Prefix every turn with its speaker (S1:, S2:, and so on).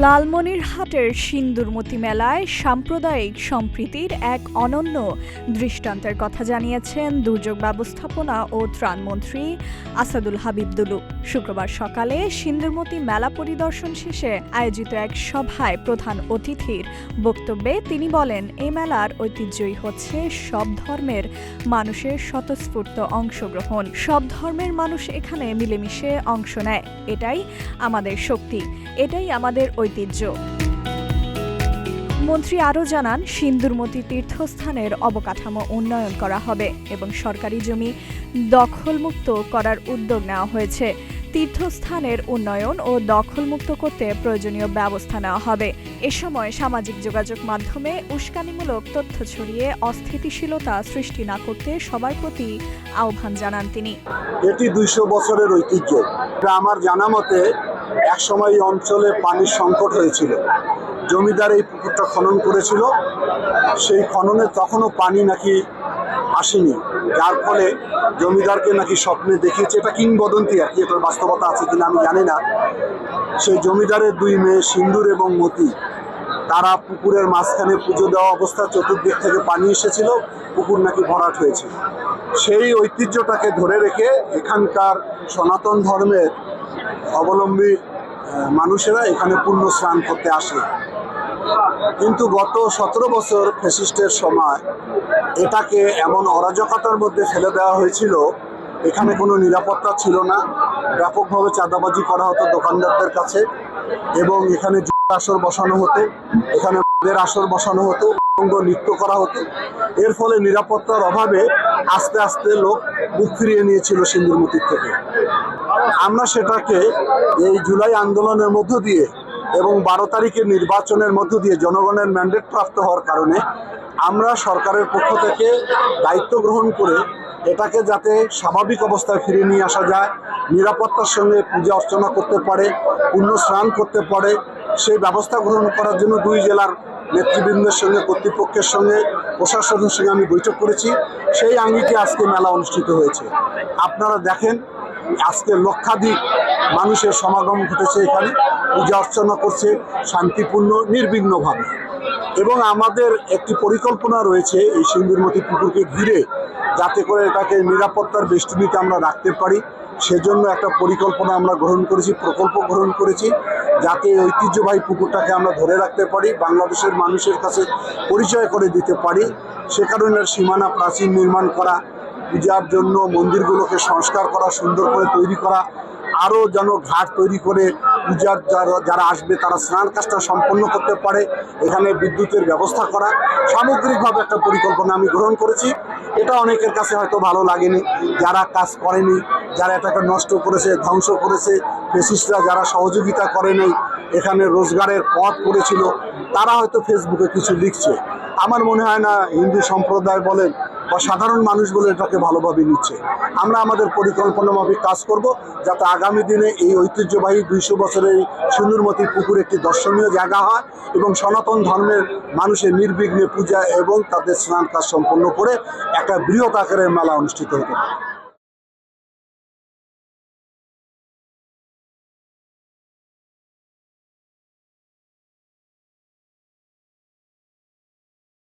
S1: লালমনিরহাটের সিন্দুরমতি মেলায় সাম্প্রদায়িক সম্প্রীতির এক অনন্য দৃষ্টান্তের কথা জানিয়েছেন দুর্যোগ ব্যবস্থাপনা ও ত্রাণমন্ত্রী আসাদুল হাবিব দুলু। শুক্রবার সকালে সিন্দুরমতি মেলা পরিদর্শন শেষে আয়োজিত এক সভায় প্রধান অতিথির বক্তব্যে তিনি বলেন, এই মেলার ঐতিহ্যই হচ্ছে সব ধর্মের মানুষের স্বতঃস্ফূর্ত অংশগ্রহণ। সব ধর্মের মানুষ এখানে মিলেমিশে অংশ নেয়। এটাই আমাদের শক্তি, এটাই আমাদের ঐতিহ্য। মন্ত্রী আরও জানান, সিন্দুরমতি তীর্থস্থানের অবকাঠামো উন্নয়ন করা হবে এবং সরকারি জমি দখলমুক্ত করার উদ্যোগ নেওয়া হয়েছে। তীর্থস্থানের উন্নয়ন ও দখলমুক্ত করতে প্রয়োজনীয় ব্যবস্থা নেওয়া হবে। এ সময় সামাজিক যোগাযোগ মাধ্যমে উস্কানিমূলক তথ্য ছড়িয়ে অস্থিতিশীলতা সৃষ্টি না করতে সবার প্রতি আহ্বান জানান তিনি।
S2: এটি ২০০ বছরের ঐতিহ্য। আমার জানা মতে একসময় এই অঞ্চলে পানির সংকট হয়েছিল। জমিদার এই পুকুরটা খনন করেছিল। সেই খননে তখনও পানি নাকি আসেনি, যার ফলে জমিদারকে নাকি স্বপ্নে দেখিয়েছে। এটা কিংবদন্তি আর কি, এটার বাস্তবতা আছে কিনা আমি জানি না। সেই জমিদারের ২ মেয়ে সিন্দুর এবং মতি, তারা পুকুরের মাঝখানে পুজো দেওয়া অবস্থায় চতুর্দিক থেকে পানি এসেছিল, পুকুর নাকি ভরাট হয়েছিল। সেই ঐতিহ্যটাকে ধরে রেখে এখানকার সনাতন ধর্মের অবলম্বী মানুষেরা এখানে পুণ্য স্নান করতে আসে। কিন্তু গত ১৭ বছর ফ্যাসিস্টের সময় এটাকে এমন অরাজকতার মধ্যে ফেলে দেওয়া হয়েছিল, এখানে কোনো নিরাপত্তা ছিল না। ব্যাপকভাবে চাঁদাবাজি করা হতো দোকানদারদের কাছে এবং এখানে জুয়ার আসর বসানো হতো, এখানে মদের আসর বসানো হতো, নৃত্য করা হতো। এর ফলে নিরাপত্তার অভাবে আস্তে আস্তে লোক মুখ ফিরিয়ে নিয়েছিল সিন্দুরমতির থেকে। আমরা সেটাকে এই জুলাই আন্দোলনের মধ্য দিয়ে এবং ১২ তারিখের নির্বাচনের মধ্য দিয়ে জনগণের ম্যান্ডেট প্রাপ্ত হওয়ার কারণে আমরা সরকারের পক্ষ থেকে দায়িত্ব গ্রহণ করে এটাকে যাতে স্বাভাবিক অবস্থায় ফিরিয়ে নিয়ে আসা যায়, নিরাপত্তার সঙ্গে পূজা অর্চনা করতে পারে, পুণ্য স্নান করতে পারে, সেই ব্যবস্থা গ্রহণ করার জন্য ২ জেলার নেতৃবৃন্দের সঙ্গে, কর্তৃপক্ষের সঙ্গে, প্রশাসনের সঙ্গে আমি বৈঠক করেছি। সেই আঙ্গিকে আজকে মেলা অনুষ্ঠিত হয়েছে। আপনারা দেখেন, আজকে লক্ষাধিক মানুষের সমাগম ঘটেছে, এখানে পূজা অর্চনা করছে শান্তিপূর্ণ নির্বিঘ্নভাবে। এবং আমাদের একটি পরিকল্পনা রয়েছে এই সিন্দুরমতি পুকুরকে ঘিরে, যাতে করে এটাকে নিরাপত্তার বেষ্টনীতে আমরা রাখতে পারি। সেজন্য একটা পরিকল্পনা আমরা গ্রহণ করেছি, প্রকল্প গ্রহণ করেছি, যাতে ঐতিহ্যবাহী পুকুরটাকে আমরা ধরে রাখতে পারি, বাংলাদেশের মানুষের কাছে পরিচয় করে দিতে পারি। সে কারণে সীমানা প্রাচীর নির্মাণ করা, পূজার জন্য মন্দিরগুলোকে সংস্কার করা, সুন্দর করে তৈরি করা, আরও যেন ঘাট তৈরি করে পূজার যারা আসবে তারা স্নান কাজটা সম্পন্ন করতে পারে, এখানে বিদ্যুতের ব্যবস্থা করা, সামগ্রিকভাবে একটা পরিকল্পনা আমি গ্রহণ করেছি। এটা অনেকের কাছে হয়তো ভালো লাগেনি, যারা কাজ করেনি, যারা এটাকে নষ্ট করেছে, ধ্বংস করেছে, ফ্যাসিস্টরা যারা সহযোগিতা করেনি, এখানে রোজগারের পথ করেছিল, তারা হয়তো ফেসবুকে কিছু লিখছে। আমার মনে হয় না হিন্দু সম্প্রদায় বলেন বা সাধারণ মানুষ বলে এটাকে ভালোভাবে নিচ্ছে। আমরা আমাদের পরিকল্পনা মাফিক কাজ করব, যাতে আগামী দিনে এই ঐতিহ্যবাহী ২০০ বছরের সিন্দুরমতি পুকুর একটি দর্শনীয় জায়গা হয় এবং সনাতন ধর্মের মানুষের নির্বিঘ্নে পূজা এবং তাদের স্নান কাজ সম্পন্ন করে একটা বৃহৎ আকারের মেলা অনুষ্ঠিত হতে পারে।